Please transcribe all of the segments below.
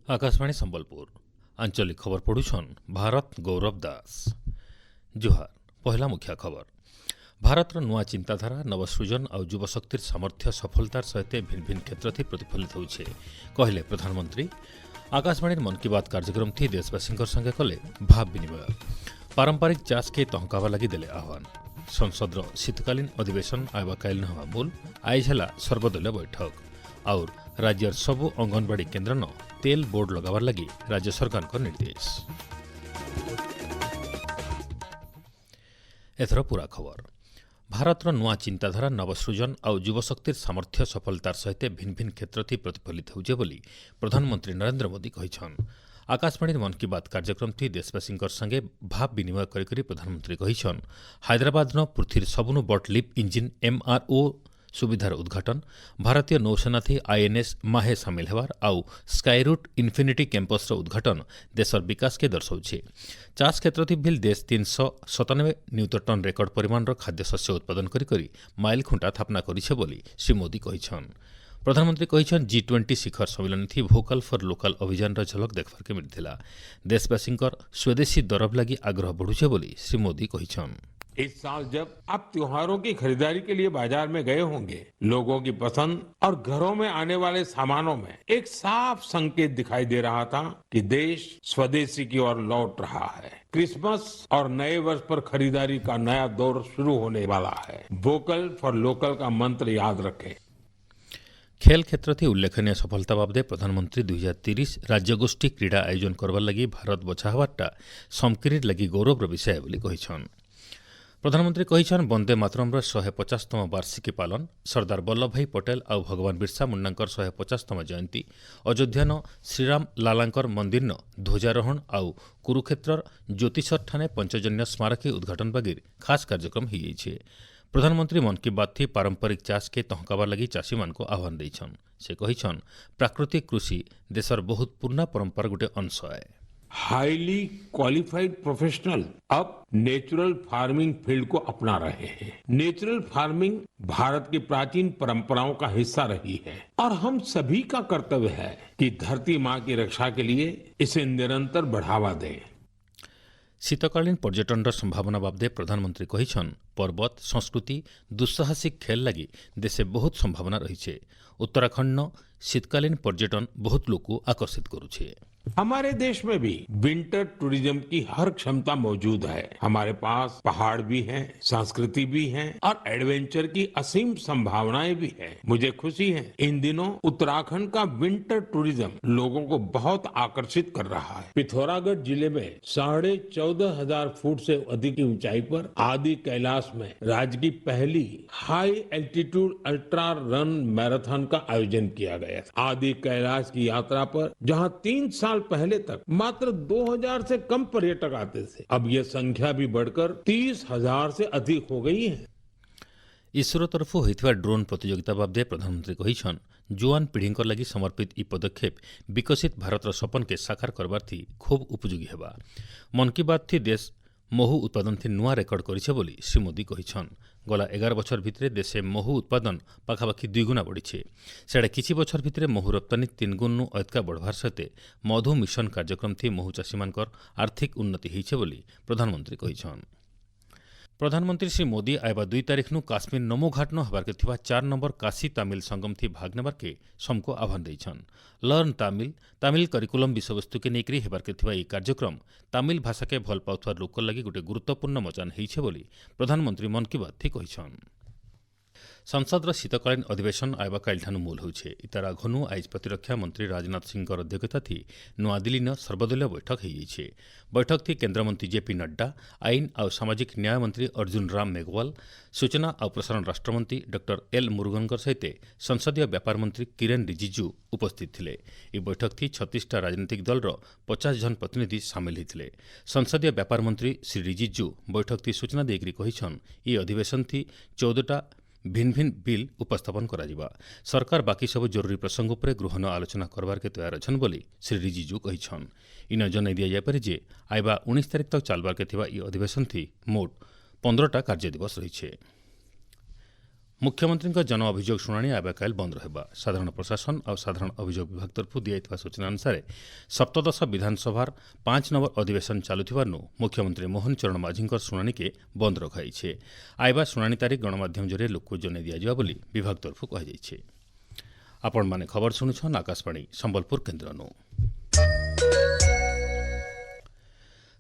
आकाशवाणी संबलपुर आंचलिक खबर पढ़ुछन भारत गौरव दास। जुहार। पहला मुख्य खबर। भारतर नुआ चिंताधारा नवसृजन और युवशक्तिर सामर्थ्य सफलतार सहित भिन्न भिन्न क्षेत्र थी प्रतिफलित होउछे कहले प्रधानमंत्री। आकाशवाणी मन की बात कार्यक्रम थी देशवासी संगे कले भाव विनिमय। पारंपरिक चाष के तहकावा लगी देले आह्वान। संसद शीतकालीन अधिवेशन आयवा काल हवा मूल आज है सर्वदलीय बैठक और राज्यर सबु अंगनवाड़ी केन्द्र न तेल बोर्ड लगावार लगी राज्य सरकार को निर्देश। एथर पूरा खबर। भारतर नुआ चिंताधारा नवसृजन और युवशक्तिर सामर्थ्य सफलतार सहित भिन्न भिन्न क्षेत्र थी प्रतिफलित होउछे बोली प्रधानमंत्री नरेंद्र मोदी कहिछन। आकाशवाणी मन की बात कार्यक्रम थी देशवासी संगे भाव विनिमय करी प्रधानमंत्री कहिछन हैदराबाद पृथ्वीर सबुनु बड़ लिप इंजिन MRO सुविधार उद्घाटन, भारतीय नौसेना थी INS माहे सामिल हेबार आउ स्काईरूट इन्फिनिटी कैंपस उद्घाटन देशर विकास के दर्शाउछे। चाष क्षेत्र थी भी देश 397 न्यूटन टन रेकर्ड परिमाण खाद्य शस्य उत्पादन करी माइल खुंटा स्थापना करिछे बोली श्री मोदी कहिछन। प्रधानमंत्री कहिछन G20 शिखर सम्मेलन थी भोकल फॉर लोकल अभियान झलक देखबार के मिलथिला। देशवासी स्वदेशी दरब लगी आग्रह बढ़ुछे बोली श्री मोदी कहिछन। इस साल जब आप त्योहारों की खरीदारी के लिए बाजार में गए होंगे, लोगों की पसंद और घरों में आने वाले सामानों में एक साफ संकेत दिखाई दे रहा था कि देश स्वदेशी की ओर लौट रहा है। क्रिसमस और नए वर्ष पर खरीदारी का नया दौर शुरू होने वाला है। वोकल फॉर लोकल का मंत्र याद रखें। खेल क्षेत्र थी उल्लेखनीय सफलता बाबदे प्रधानमंत्री 2030 राज्यगोष्ठी क्रीड़ा आयोजन करवार लगी भारत बछा हवारटा समकिरीर लगी गौरवर विषय बोली कहिछन। प्रधानमंत्री कहिछन वंदे मातरम 150तम वार्षिकी पालन, सरदार वल्लभ भाई पटेल और भगवान बिरसा मुंडांकर 150तम जयंती, अयोध्यान श्रीराम लालांकर मंदिर ध्वजारोहण और कुरुक्षेत्र ज्योतिषर ठाने पंचजन्य स्मारकी उद्घाटन बगैर खास कार्यक्रम हो। प्रधानमंत्री मन की बात थी पारंपरिक चाष के तहकावार लगी चाषी मान को आह्वान देछन। से कहिछन प्राकृतिक कृषि देशर बहुत पुराना परंपरा गोटे अंश है। हाईली क्वालिफाइड प्रोफेशनल अब नेचुरल फार्मिंग फील्ड को अपना रहे हैं। नेचुरल फार्मिंग भारत की प्राचीन परंपराओं का हिस्सा रही है और हम सभी का कर्तव्य है कि धरती माँ की रक्षा के लिए इसे निरंतर बढ़ावा दें। शीतकालीन पर्यटन संभावना बाबदे प्रधानमंत्री कहिछन पर्वत संस्कृति दुस्साहसिक खेल लगी देशे बहुत संभावना रही। उत्तराखंड शीतकालीन पर्यटन बहुत लोग को आकर्षित करुछे। हमारे देश में भी विंटर टूरिज्म की हर क्षमता मौजूद है। हमारे पास पहाड़ भी हैं, संस्कृति भी है और एडवेंचर की असीम संभावनाएं भी हैं। मुझे खुशी है इन दिनों उत्तराखंड का विंटर टूरिज्म लोगों को बहुत आकर्षित कर रहा है। पिथौरागढ़ जिले में 14,500 फुट से अधिक की ऊंचाई पर आदि कैलाश में राज्य की पहली high altitude ultra run marathon का आयोजन किया गया। आदि कैलाश की यात्रा पर जहां 3 साल पहले तक मात्र 2000 से कम पर्यटक आते थे, अब यह संख्या भी बढ़कर 30,000 से अधिक हो गई है। इसरो तरफ होइथिबा ड्रोन प्रतियोगिता बाबदे प्रधानमंत्री कहिछन जुआन पीढ़ी लगी समर्पित ई पदक्षेप विकसित भारतर सपन के साकार करबार थी खूब उपयोगी हेबा। मन की बात थी देश महू उत्पादन थी नुआ रेकर्ड करिछे बोली श्री मोदी कहिछन। गला 11 बछर भितरे देशे महू उत्पादन पाखापाखि 2 गुणा बढ़िछे। सेडा किछि बछर भितरे महू रप्तानी 3 गुण अधिका बढ़वार सहित मधु मिशन कार्यक्रम थी महू चाषी मानकर आर्थिक उन्नति होइछे बोली प्रधानमंत्री कहिछन। प्रधानमंत्री श्री मोदी आयबा 2 तारिख काश्मीर नमो घाट हबार के 4 नंबर काशी तमिल संगम थी भाग नेबार के सबको आह्वान देछन। लर्न तमिल करिकुलम विषयवस्तु के नेकरी हेबार के ई कार्यक्रम तमिल भाषा के भल पाउथवा लोक लगी गोटे गुरुत्वपूर्ण मचान होइछे बोली प्रधानमंत्री मन की बात थी कहिछन। संसदर शीतकालीन अधिवेशन आयबा कालठानु मूल होइछे। इतार आघनु आज प्रतिरक्षा मंत्री राजनाथ सिंह अध्यक्षता थी नुआदिल्ली सर्वदलीय बैठक होइछे। बैठक थी केन्द्रमंत्री JP नड्डा, आईन और सामाजिक न्याय मंत्री अर्जुन राम मेघवाल, सूचना और प्रसारण राष्ट्रमंत्री डॉक्टर L मुरुगनकर सहित संसदीय व्यापार मंत्री किरेन रिजिजू उपस्थित थिले। ई बैठक थी 36टा राजनीतिक दलर 50 जन प्रतिनिधि सामिल होते। संसदीय व्यापार मंत्री श्री रिजिजू बैठक थी सूचना देकरी कहिछन ई अधिवेशन थी 14टा भिन्न भिन्न बिल उपस्थापन करा। सरकार बाकी सब जरूरी प्रसंग पर गृहन आलोचना करबार के तैयार अछन बोली श्री रिजिजू कहिछन। इन जनाई दिया जाय पारे जे आयबा 19 तारिख तक चलबार के थिबा ई अधिवेशन थी मोट 15टा कार्य दिवस रही। मुख्यमंत्री जन अभियोग शुणाणी आबकाल बंद रहा। साधारण प्रशासन और साधारण अभियोग विभाग तरफ दिया सूचना अनुसार सप्तदश विधानसभा 5 नंबर अधिवेशन चलुवर मुख्यमंत्री मोहन चरण माझी शुणाणी के बंद रखाई। आयबा शुणाणी तारीख गणमाध्यम जरिए लोक जन दिज्व विभाग तरफ कहुई। आपण माने खबर शुणुछन आकाशवाणी संबलपुर केन्द्रनु।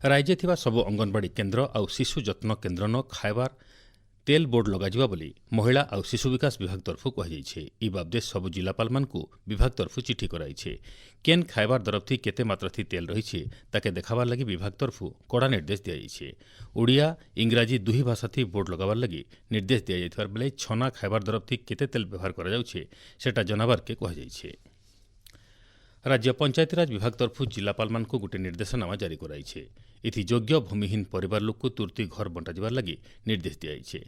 राज्य थिबा सबु अंगनवाड़ी केन्द्र और शिशु जत्न केन्द्र न खाइबार तेल बोर्ड लगाजिबा बोली महिला और शिशु विकास विभाग तरफ कहुई। ई बाबदे सबु जिलापाल मानकु विभाग तरफ चिठी कराई। केन खाइबार दरफथी केते मात्राथी तेल रही ताके देखाबार लगी विभाग तरफ कड़ा निर्देश दिया। ओडिया इंग्राजी दुही भाषाथी बोर्ड लगाबार लगी निर्देश दिया जाइथिबार बेले छना खाइबार दरफथी केते तेल व्यवहार करा जाउछे सेटा जनाबार के कहुई। राज्य पंचायतीराज विभाग तरफ जिलापाल मानकु गोटे निर्देशनामा जारी कराई। इथि योग्य भूमिहीन परिवार लोक तुरती घर बंटाଯିबार लगी निर्देश दिया।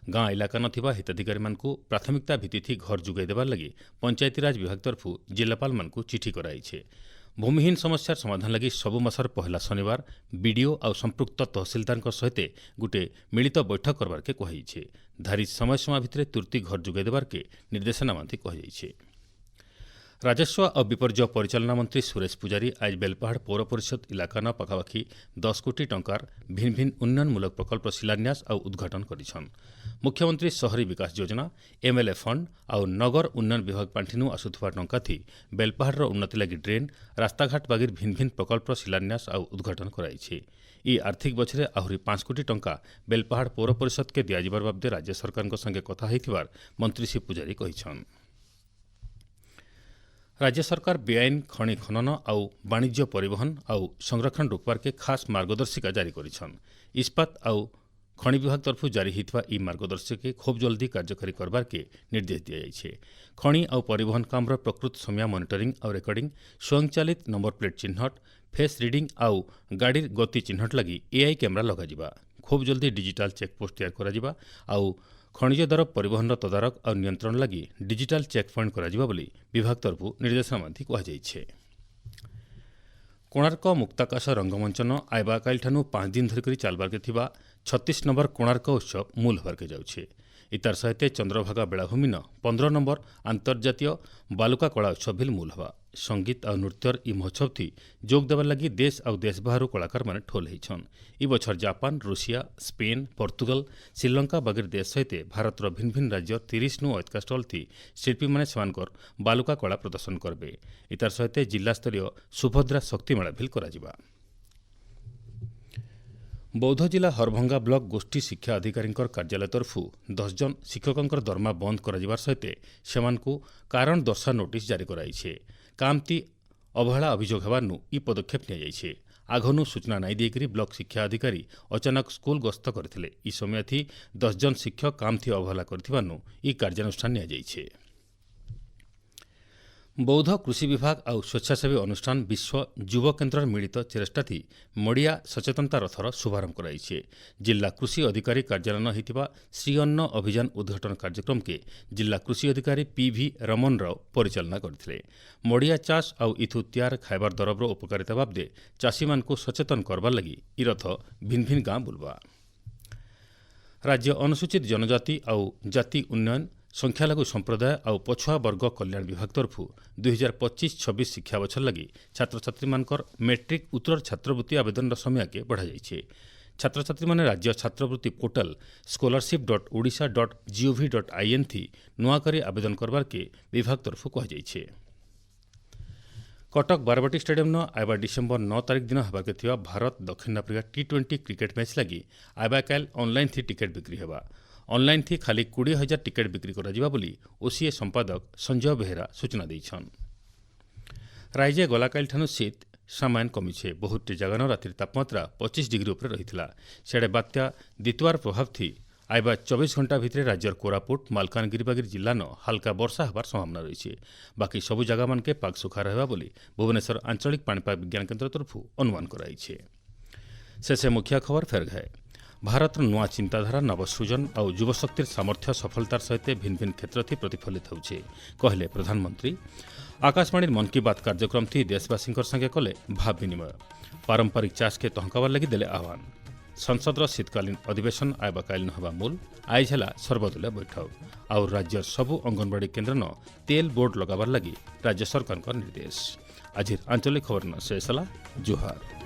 गाँ इलाका नथिबा हिताधिकारी मानकु प्राथमिकता भित्तिथि घर जुगाई देबार लगी पंचायतीराज विभाग तरफ जिलापाल मानकु चिठी कराई। भूमिहीन समस्यार समाधान लगी सबु मासर पहला शनिवार बीडीओ और संपृक्त तहसिलदार सहित गोटे मिलित बैठक करबार के कहुई। धारित समय सीमा भितर तुरती घर जुगाई देबार के निर्देशनामा कहुई। राजस्व और विपर्यय परिचालना मंत्री सुरेश पुजारी आज बेलपाहाड़ पौर परिषद इलाका पाखापाखि 10 कोटी टंकार भिन्न भिन्न उन्नयनमूलक प्रकल्प शिलान्यास और उद्घाटन करिछन। मुख्यमंत्री शहरी विकास योजना एमएलए फंड और नगर उन्नयन विभाग पांठिनु आसुथुवा टंका थी बेलपाहाड़ उन्नति लगी ड्रेन रास्ताघाट बागिर भिन्न भिन्न प्रकल्प शिलान्यास और उद्घाटन कराई। ई आर्थिक बछरे आहुरी 5 कोटी टंका बेलपाहाड़ पौर परिषद के दियाजिबार बाबदे राज्य सरकार संगे कथा होइथिबार मंत्री श्री पुजारी कहिछन। राज्य सरकार बेआईन खनि खनन और वाणिज्य परिवहन और संरक्षण रोकबार के खास मार्गदर्शिका जारी करिछन। इस्पात और खनि विभाग तरफ जारी होइतबा ई मार्गदर्शिका खूब जल्दी कार्यकारी करबार के निर्देश दिया जाइछे। खनि और परिवहन कामर प्रकृत समय मॉनिटरिंग और रेकर्डिंग स्वयंचालित नंबर प्लेट चिन्हट फेस रिडिंग और गाड़ी गति चिन्हट लगी एआई कैमेरा लगाजिबा। खूब जल्दी डिजिटल चेकपोस्ट तैयार कराजिबा और खनिज दर परिवहन तदारक और नियंत्रण लगी डिजिटल चेक पॉइंट कराजिबा बोली विभाग तरफ निर्देशनामा कहुई। कोणार्क मुक्ताकाश रंगमंचन आयबाकाल ठानु 5 दिन धरिक चलबार के थिबा 36 नंबर कोणार्क उत्सव मूल होबार के जाउछे। इतार सहित चंद्रभागा बेलाभूमि 15 नंबर अंतर्जातीय बालुका कला उत्सव भी मूल हवा। संगीत और नृत्यर ई महोत्सव थी जोग देवार लगी देश और देश बाहर कलाकार माने ठोल होइछन। ई बछर Japan Russia Spain Portugal Sri Lanka बगैर देश सहित भारतर भिन्न भिन्न राज्य 30 नु अधिक स्टल थी शिल्पी माने सेमानकर बालुका कला प्रदर्शन करबे। इतार सहित जिला स्तरीय सुभद्रा शक्ति मेला भी कराजिबा। बौद्ध जिला हरभंगा ब्लॉक गोष्ठी शिक्षा अधिकारी कार्यालय तरफ 10 जन शिक्षकों दरमा बंद कर सहित सेमानकु कारण दर्शा नोटिस जारी कराई। कामती अवहेला अभियोग हेबारनु ई पदक्षेप नियाଯାଇଛି। आघनु सूचना नाई देकरी ब्लॉक शिक्षा अधिकारी अचानक स्कूल गस्त करथिले। ई समय थी 10 जन शिक्षक कामती अवहेला करथिबारनु ई कार्यानुष्ठान नियाଯାଇଛି। बौद्ध कृषि विभाग और स्वेच्छासेवी अनुष्ठान विश्व युव केन्द्र मिलित चेष्टा थी मड़िया सचेतनता रथर शुभारंभ कराई। जिला कृषि अधिकारी कार्यालय होइतिबा श्री अन्न अभियान उद्घाटन कार्यक्रम के जिला कृषि अधिकारी पीवी रमन राव परिचालना करथिले। मड़िया चाष और इथु तैयार खाइबार दरबर उपकारिता बाबदे चाषी मानकु सचेतन करबार लगी ई रथ भिन्न भिन्न गाँ बुलवा। राज्य अनुसूचित जनजाति और जाति उन्नयन संख्यालघु संप्रदाय और पछुआ वर्ग कल्याण विभाग तरफ 2025-26 शिक्षा बछर लगी छात्र छात्री मानकर मैट्रिक उत्तर छात्रवृत्ति आवेदन समय के बढ़ा जाइए। छात्र छात्री माने राज्य छात्रवृत्ति पोर्टल scholarship.odisha.gov.in थी नुआकरी आवेदन करबार के विभाग तरफ कहुई। कटक बारवाटी स्टेडियम न आयबा डिसेम्बर 9 तारिख दिन होबार के थिबा भारत दक्षिण अफ्रिका T20 क्रिकेट मैच लगी आयबाकाल ऑनलाइन थी टिकेट बिक्री हेबा। ऑनलाइन थी खाली 20,000 टिकेट बिक्री करा बोली ओसीए संपादक संजय बेहेरा सूचना देइछन। राज्य गलाकाल ठानु शीत सामान्य कमिछे। बहुतटी जगह रातिर तापमात्रा 25 डिग्री उपरे रहिथिला। सेडे बात्या दितवार प्रभाव थी आयबा 24 घंटा भितर राज्यर कोरापुट मालकानगिरी बागिर जिल्ला न हल्का वर्षा होबार संभावना रही। बाकी सबु जगह मानके पाग सुखा रहबा बोली भुवनेश्वर आंचलिक पाणीपाग विज्ञान केन्द्र तरफ अनुमान कराइछे। शेषे मुख्य खबर फेर गए। भारत नुआ चिंताधारा नवसृजन और युवशक्तिर सामर्थ्य सफलतार सहित भिन्न भिन्न क्षेत्र थी प्रतिफलित होउछे कहले प्रधानमंत्री। आकाशवाणी मन की बात कार्यक्रम थी देशवासी संगे कले भाव विनिमय। पारंपरिक चाष के तहकाबार लगी देले आह्वान। संसदर शीतकालीन अधिवेशन आयबाकालीन हवा मूल आइज है सर्वदलीय बैठक आउ राज्य सबु अंगनवाड़ी केन्द्र न तेल बोर्ड लगाबार लगी राज्य सरकार निर्देश। आज आंचलिक खबर शेष है। जुहार।